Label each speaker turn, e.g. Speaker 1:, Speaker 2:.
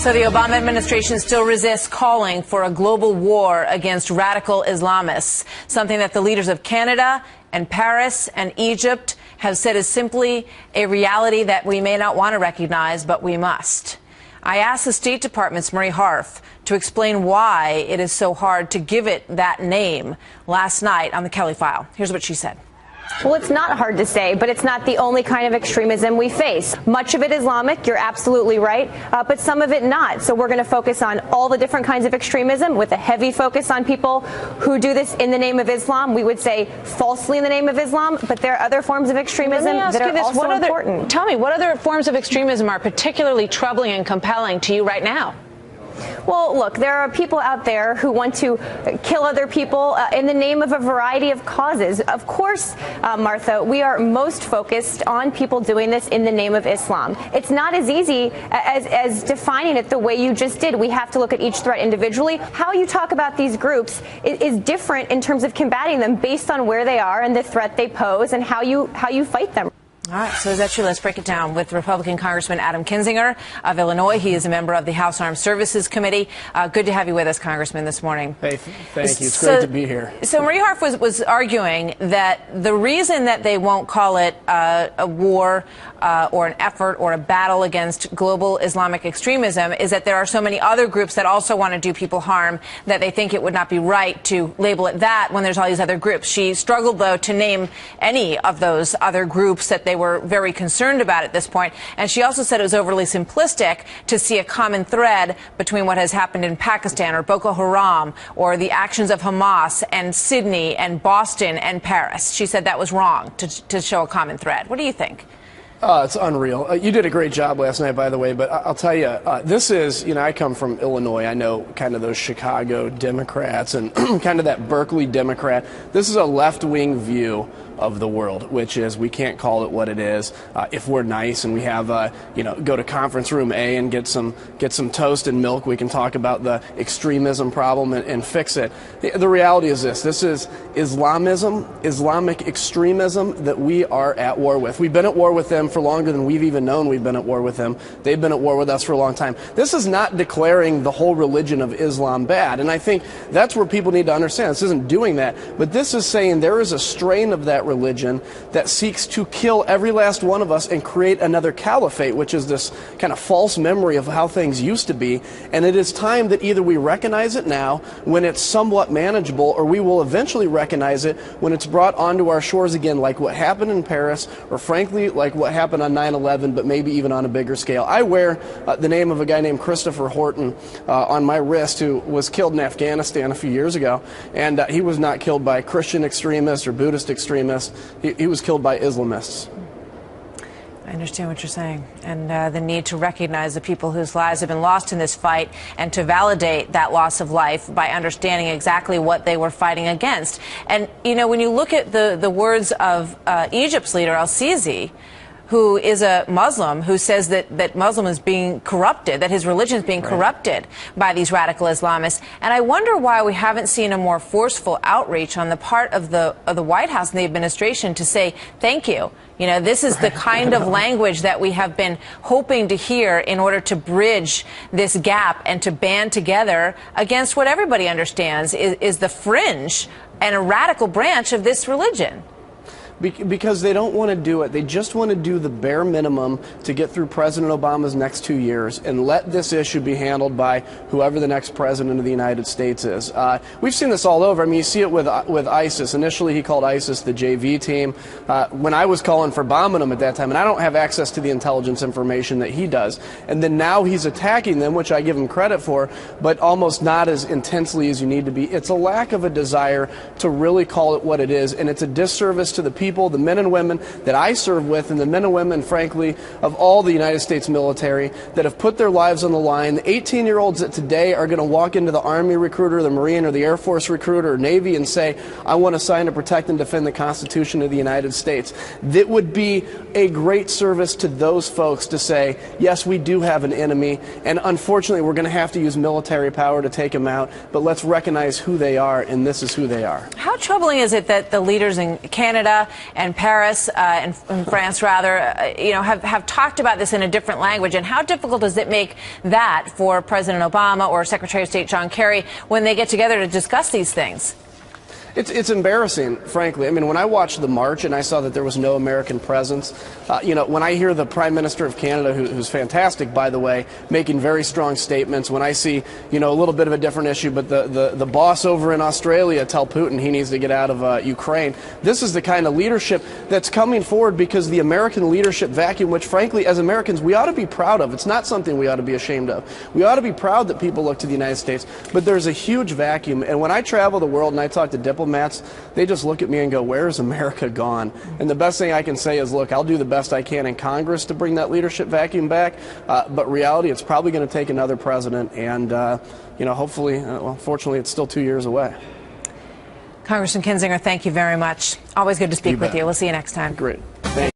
Speaker 1: So the Obama administration still resists calling for a global war against radical Islamists, something that the leaders of Canada and Paris and Egypt have said is simply a reality that we may not want to recognize, but we must. I asked the State Department's Marie Harf to explain why it is so hard to give it that name last night on the Kelly File. Here's what she said.
Speaker 2: Well, it's not hard to say, but it's not the only kind of extremism we face. Much of it Islamic, you're absolutely right, but some of it not. So we're going to focus on all the different kinds of extremism with a heavy focus on people who do this in the name of Islam. We would say falsely in the name of Islam, but there are other forms of extremism that are also important.
Speaker 1: Tell me, what other forms of extremism are particularly troubling and compelling to you right now?
Speaker 2: Well, look, there are people out there who want to kill other people in the name of a variety of causes. Of course, Martha, we are most focused on people doing this in the name of Islam. It's not as easy as defining it the way you just did. We have to look at each threat individually. How you talk about these groups is different in terms of combating them based on where they are and the threat they pose and how you fight them.
Speaker 1: All right, so is that true? Let's break it down with Republican Congressman Adam Kinzinger of Illinois. He is a member of the House Armed Services Committee. Good to have you with us, Congressman, this morning.
Speaker 3: Hey, thank you. It's great to be here.
Speaker 1: So Marie Harf was arguing that the reason that they won't call it a war or an effort or a battle against global Islamic extremism is that there are so many other groups that also want to do people harm that they think it would not be right to label it that when there's all these other groups. She struggled, though, to name any of those other groups that they were very concerned about at this point. And she also said it was overly simplistic to see a common thread between what has happened in Pakistan or Boko Haram or the actions of Hamas and Sydney and Boston and Paris. She said that was wrong to show a common thread. What do you think?
Speaker 3: It's unreal. You did a great job last night, by the way, but I'll tell you, this is, I come from Illinois. I know kind of those Chicago Democrats and kind of that Berkeley Democrat. This is a left-wing view of the world, which is we can't call it what it is. If we're nice and we have, go to conference room A and get some toast and milk, we can talk about the extremism problem and fix it. The reality is this. This is Islamism, Islamic extremism that we are at war with. We've been at war with them for longer than we've even known we've been at war with them. They've been at war with us for a long time. This is not declaring the whole religion of Islam bad, and I think that's where people need to understand. This isn't doing that, but this is saying there is a strain of that religion that seeks to kill every last one of us and create another caliphate, which is this kind of false memory of how things used to be. And it is time that either we recognize it now when it's somewhat manageable, or we will eventually recognize it when it's brought onto our shores again, like what happened in Paris, or frankly like what happened on 9/11, but maybe even on a bigger scale. I wear the name of a guy named Christopher Horton on my wrist, who was killed in Afghanistan a few years ago, and he was not killed by Christian extremists or Buddhist extremists. He was killed by Islamists.
Speaker 1: I understand what you're saying, and the need to recognize the people whose lives have been lost in this fight and to validate that loss of life by understanding exactly what they were fighting against. And, when you look at the words of Egypt's leader, al-Sisi, who is a Muslim, who says that Muslim is being corrupted, that his religion is being corrupted by these radical Islamists. And I wonder why we haven't seen a more forceful outreach on the part of the White House and the administration to say, thank you. This is the kind of language that we have been hoping to hear in order to bridge this gap and to band together against what everybody understands is the fringe and a radical branch of this religion.
Speaker 3: Because they don't want to do it. They just want to do the bare minimum to get through President Obama's next 2 years and let this issue be handled by whoever the next president of the United States is. We've seen this all over. I mean, you see it with ISIS. Initially, he called ISIS the JV team. When I was calling for bombing them at that time, and I don't have access to the intelligence information that he does. And then now he's attacking them, which I give him credit for, but almost not as intensely as you need to be. It's a lack of a desire to really call it what it is, and it's a disservice to the people, the men and women that I serve with, and the men and women, frankly, of all the United States military that have put their lives on the line. The 18-year-olds that today are going to walk into the Army recruiter, the Marine or the Air Force recruiter or Navy and say, I want to sign to protect and defend the Constitution of the United States. That would be a great service to those folks to say, yes, we do have an enemy, and unfortunately we're going to have to use military power to take them out, but let's recognize who they are, and this is who they are.
Speaker 1: How troubling is it that the leaders in Canada and Paris, in France rather, you know, have talked about this in a different language. And how difficult does it make that for President Obama or Secretary of State John Kerry when they get together to discuss these things?
Speaker 3: It's embarrassing, frankly. I mean, when I watched the march and I saw that there was no American presence, you know, when I hear the Prime Minister of Canada, who's fantastic, by the way, making very strong statements, when I see, you know, a little bit of a different issue, but the boss over in Australia tell Putin he needs to get out of Ukraine, this is the kind of leadership that's coming forward because the American leadership vacuum, which, frankly, as Americans, we ought to be proud of. It's not something we ought to be ashamed of. We ought to be proud that people look to the United States, but there's a huge vacuum. And when I travel the world and I talk to diplomats, they just look at me and go, where's America gone? And the best thing I can say is, look, I'll do the best I can in Congress to bring that leadership vacuum back, but reality, it's probably going to take another president, and you know, hopefully, well, fortunately, it's still 2 years away.
Speaker 1: Congressman Kinzinger, thank you very much. Always good to speak with you. We'll see you next time.
Speaker 3: Great.